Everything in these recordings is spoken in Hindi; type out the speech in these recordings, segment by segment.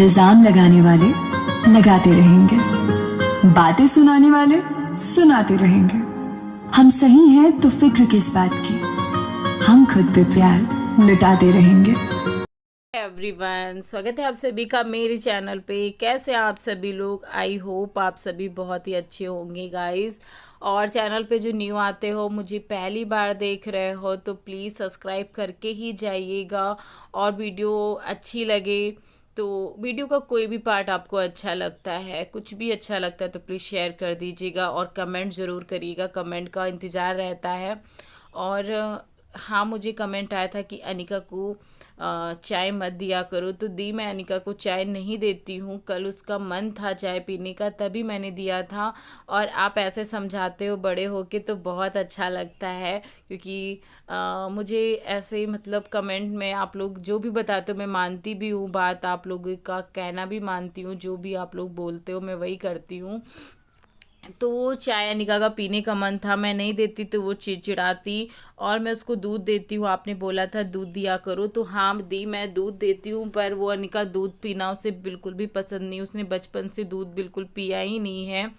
इल्जाम लगाने वाले लगाते रहेंगे, बातें सुनाने वाले सुनाते रहेंगे। हम सही हैं तो फिक्र किस बात की, हम खुद पे प्यार लुटाते रहेंगे। एवरीवन, स्वागत है आप सभी का मेरे चैनल पे। कैसे हैं आप सभी लोग? आई होप आप सभी बहुत ही अच्छे होंगे गाइस। और चैनल पे जो न्यू आते हो, मुझे पहली बार देख रहे हो तो प्लीज़ सब्सक्राइब करके ही जाइएगा। और वीडियो अच्छी लगे तो वीडियो का कोई भी पार्ट आपको अच्छा लगता है, कुछ भी अच्छा लगता है तो प्लीज़ शेयर कर दीजिएगा और कमेंट ज़रूर करिएगा। कमेंट का इंतज़ार रहता है। और हाँ, मुझे कमेंट आया था कि अनिका को चाय मत दिया करो, तो दी मैं अनिका को चाय नहीं देती हूँ। कल उसका मन था चाय पीने का, तभी मैंने दिया था। और आप ऐसे समझाते हो बड़े होके तो बहुत अच्छा लगता है, क्योंकि मुझे ऐसे मतलब कमेंट में आप लोग जो भी बताते हो मैं मानती भी हूँ बात, आप लोगों का कहना भी मानती हूँ, जो भी आप लोग बोलते हो मैं वही करती हूँ। तो वो चाय अनिका का पीने का मन था, मैं नहीं देती तो वो चिड़चिड़ाती। और मैं उसको दूध देती हूँ, आपने बोला था दूध दिया करो, तो हाँ दी मैं दूध देती हूँ। पर वो अनिका दूध पीना उसे बिल्कुल भी पसंद नहीं, उसने बचपन से दूध बिल्कुल पिया ही नहीं है।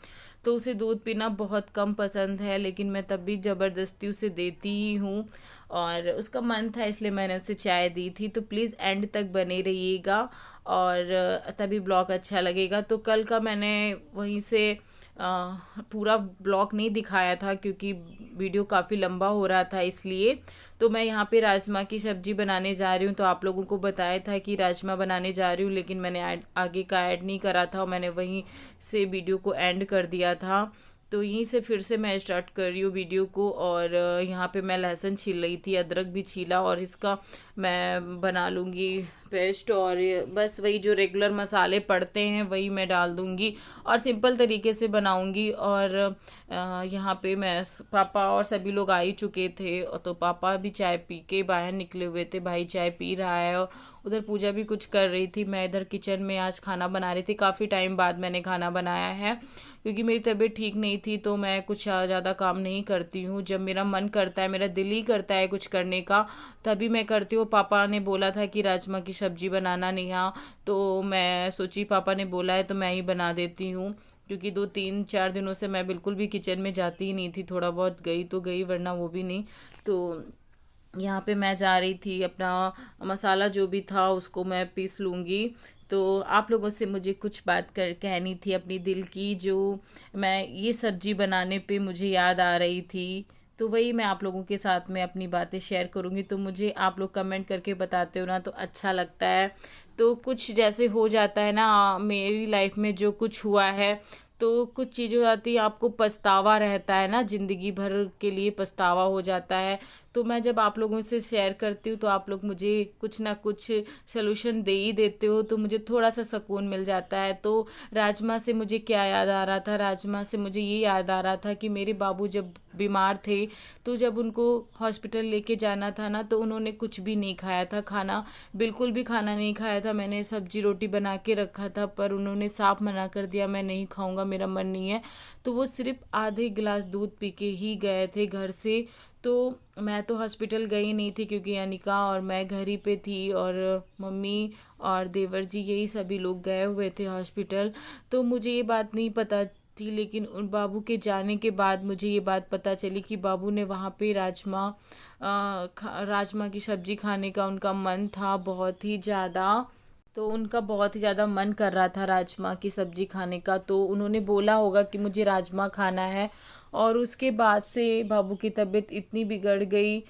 तो उसे दूध पीना बहुत कम पसंद है, लेकिन मैं तब भी ज़बरदस्ती उसे देती ही हूँ। और उसका मन था इसलिए मैंने उसे चाय दी थी। तो प्लीज़ एंड तक बने रहिएगा और तभी ब्लॉग अच्छा लगेगा। तो कल का मैंने वहीं से पूरा ब्लॉग नहीं दिखाया था क्योंकि वीडियो काफ़ी लंबा हो रहा था, इसलिए। तो मैं यहाँ पे राजमा की सब्ज़ी बनाने जा रही हूँ, तो आप लोगों को बताया था कि राजमा बनाने जा रही हूँ, लेकिन मैंने आगे का ऐड नहीं करा था और मैंने वहीं से वीडियो को एंड कर दिया था। तो यहीं से फिर से मैं स्टार्ट कर रही हूँ वीडियो को। और यहाँ पे मैं लहसुन छील रही थी, अदरक भी छीला, और इसका मैं बना लूँगी पेस्ट। और बस वही जो रेगुलर मसाले पड़ते हैं वही मैं डाल दूँगी और सिंपल तरीके से बनाऊँगी। और यहाँ पे मैं पापा और सभी लोग आ ही चुके थे, तो पापा भी चाय पी के बाहर निकले हुए थे, भाई चाय पी रहा है और उधर पूजा भी कुछ कर रही थी। मैं इधर किचन में आज खाना बना रही थी, काफ़ी टाइम बाद मैंने खाना बनाया है क्योंकि मेरी तबीयत ठीक नहीं थी। तो मैं कुछ ज़्यादा काम नहीं करती हूँ, जब मेरा मन करता है, मेरा दिल ही करता है कुछ करने का, तभी मैं करती हूँ। पापा ने बोला था कि राजमा की सब्ज़ी बनाना नेहा, तो मैं सोची पापा ने बोला है तो मैं ही बना देती हूँ, क्योंकि 2-3-4 दिनों से मैं बिल्कुल भी किचन में जाती ही नहीं थी। थोड़ा बहुत गई तो गई, वरना वो भी नहीं। तो यहाँ पे मैं जा रही थी, अपना मसाला जो भी था उसको मैं पीस लूँगी। तो आप लोगों से मुझे कुछ बात कर कहनी थी अपनी दिल की, जो मैं ये सब्ज़ी बनाने पे मुझे याद आ रही थी। तो वही मैं आप लोगों के साथ में अपनी बातें शेयर करूँगी। तो मुझे आप लोग कमेंट करके बताते हो ना तो अच्छा लगता है। तो कुछ जैसे हो जाता है ना मेरी लाइफ में, जो कुछ हुआ है, तो कुछ चीज़ें हो जाती है, आपको पछतावा रहता है ना, ज़िंदगी भर के लिए पछतावा हो जाता है। तो मैं जब आप लोगों से शेयर करती हूँ तो आप लोग मुझे कुछ ना कुछ सलूशन दे ही देते हो, तो मुझे थोड़ा सा सुकून मिल जाता है। तो राजमा से मुझे क्या याद आ रहा था? राजमा से मुझे ये याद आ रहा था कि मेरे बाबू जब बीमार थे, तो जब उनको हॉस्पिटल लेके जाना था ना, तो उन्होंने कुछ भी नहीं खाया था, खाना बिल्कुल भी खाना नहीं खाया था। मैंने सब्जी रोटी बना के रखा था, पर उन्होंने साफ मना कर दिया, मैं नहीं खाऊंगा, मेरा मन नहीं है। तो वो सिर्फ आधे गिलास दूध पी के ही गए थे घर से। तो मैं तो हॉस्पिटल गई नहीं थी क्योंकि अनिका और मैं घर ही पे थी, और मम्मी और देवर जी यही सभी लोग गए हुए थे हॉस्पिटल। तो मुझे ये बात नहीं पता थी, लेकिन उन बाबू के जाने के बाद मुझे ये बात पता चली कि बाबू ने वहाँ पे राजमा की सब्ज़ी खाने का उनका मन था बहुत ही ज़्यादा। तो उनका बहुत ही ज़्यादा मन कर रहा था राजमा की सब्ज़ी खाने का, तो उन्होंने बोला होगा कि मुझे राजमा खाना है। और उसके बाद से बाबू की तबीयत इतनी बिगड़ गई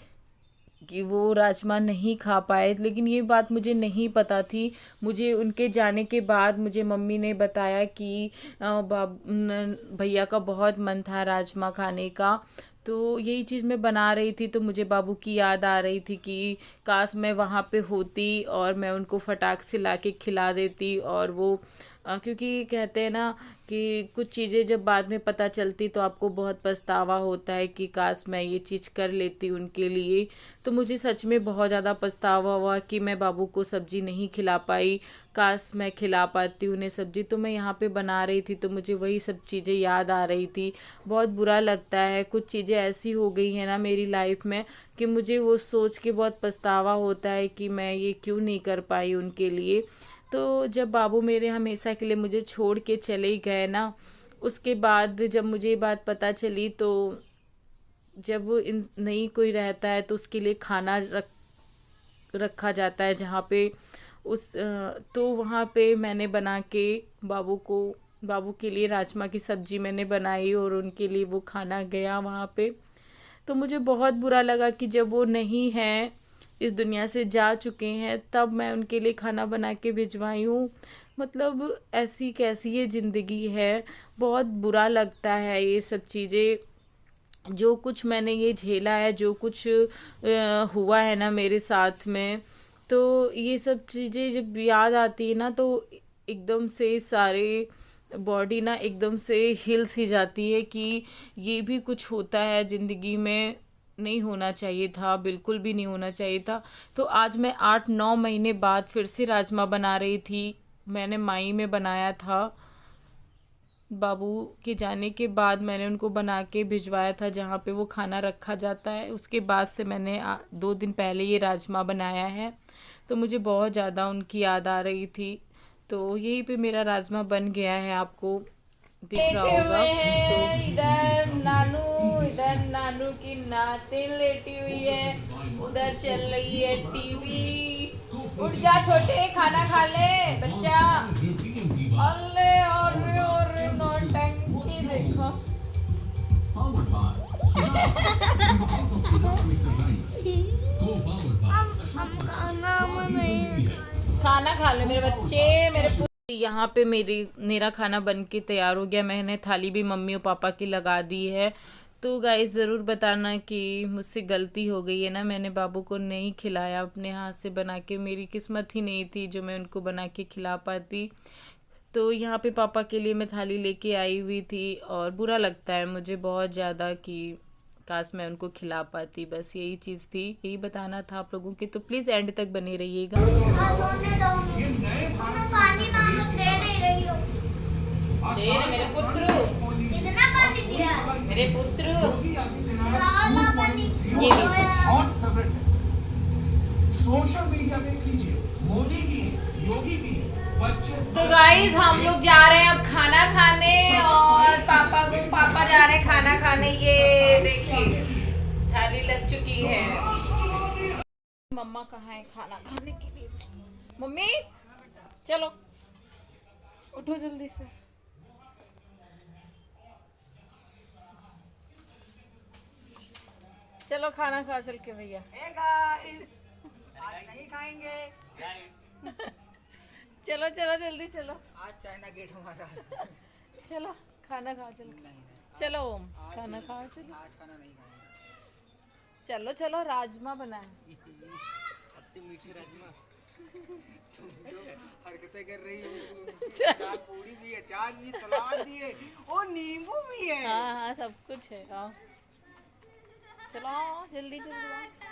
कि वो राजमा नहीं खा पाए। लेकिन ये बात मुझे नहीं पता थी, मुझे उनके जाने के बाद मुझे मम्मी ने बताया कि भैया का बहुत मन था राजमा खाने का। तो यही चीज़ मैं बना रही थी, तो मुझे बाबू की याद आ रही थी कि काश मैं वहाँ पे होती और मैं उनको फटाक से ला के खिला देती। और वो क्योंकि कहते हैं ना कि कुछ चीज़ें जब बाद में पता चलती तो आपको बहुत पछतावा होता है कि काश मैं ये चीज़ कर लेती उनके लिए। तो मुझे सच में बहुत ज़्यादा पछतावा हुआ कि मैं बाबू को सब्ज़ी नहीं खिला पाई, काश मैं खिला पाती उन्हें सब्ज़ी। तो मैं यहाँ पे बना रही थी तो मुझे वही सब चीज़ें याद आ रही थी। बहुत बुरा लगता है, कुछ चीज़ें ऐसी हो गई हैं ना मेरी लाइफ में कि मुझे वो सोच के बहुत पछतावा होता है कि मैं ये क्यों नहीं कर पाई उनके लिए। तो जब बाबू मेरे हमेशा के लिए मुझे छोड़ के चले गए ना, उसके बाद जब मुझे ये बात पता चली, तो जब इन नहीं कोई रहता है तो उसके लिए खाना रखा जाता है जहाँ पे तो वहाँ पे मैंने बना के बाबू के लिए राजमा की सब्ज़ी मैंने बनाई और उनके लिए वो खाना गया वहाँ पे। तो मुझे बहुत बुरा लगा कि जब वो नहीं हैं, इस दुनिया से जा चुके हैं, तब मैं उनके लिए खाना बना के भिजवाई हूँ। मतलब ऐसी कैसी ये ज़िंदगी है, बहुत बुरा लगता है ये सब चीज़ें। जो कुछ मैंने ये झेला है, जो कुछ हुआ है ना मेरे साथ में, तो ये सब चीज़ें जब याद आती है ना, तो एकदम से सारे बॉडी ना एकदम से हिल सी जाती है कि ये भी कुछ होता है ज़िंदगी में। नहीं होना चाहिए था, बिल्कुल भी नहीं होना चाहिए था। तो आज मैं 8-9 महीने बाद फिर से राजमा बना रही थी। मैंने माई में बनाया था, बाबू के जाने के बाद मैंने उनको बना के भिजवाया था जहाँ पे वो खाना रखा जाता है। उसके बाद से मैंने 2 दिन पहले ये राजमा बनाया है। तो मुझे बहुत ज़्यादा उनकी याद आ रही थी, तो यहीं पे मेरा राजमा बन गया है, आपको दिख रहा होगा। तो इधर नानू की नातिन लेटी हुई है, उधर चल रही है टीवी। उठ जा छोटे, खाना खा ले बच्चा। अल्ले अरे अरे नौटंकी देखो। खाना खा लो मेरे बच्चे, यहाँ पे मेरा खाना बन के तैयार हो गया। मैंने थाली भी मम्मी और पापा की लगा दी है। तो गाइस ज़रूर बताना कि मुझसे गलती हो गई है ना, मैंने बाबू को नहीं खिलाया अपने हाथ से बना के। मेरी किस्मत ही नहीं थी जो मैं उनको बना के खिला पाती। तो यहाँ पे पापा के लिए मैं थाली लेके आई हुई थी, और बुरा लगता है मुझे बहुत ज़्यादा कि काश मैं उनको खिला पाती। बस यही चीज़ थी, यही बताना था आप लोगों के। तो प्लीज़ एंड तक बने रहिएगा। मेरे पुत्र, मेरे पुत्र, सोशल मीडिया देख लीजिए, मोदी भी है, योगी भी है। तो गाइस हम लोग जा रहे हैं अब खाना खाने, और पापा जा रहे हैं खाना खाने। ये देखिए थाली लग चुकी है। मम्मा कहाँ है खाना खाने के लिए? मम्मी चलो उठो जल्दी से। चलो खाना खा चल के भैया। नहीं खाएंगे। चलो चलो जल्दी चलो, आज चाइना गेट हमारा। चलो खाना खा चल। चलो ओम खाना खाओ चलो। आज खाना नहीं खाएंगे। चलो चलो राजमा बनाए। मीठी राजमा हरकतें कर रही हो। पूरी भी है, अचार भी, सलाद भी है और नींबू भी है। हाँ हाँ सब कुछ है। आओ चलो जल्दी जल्दी आओ।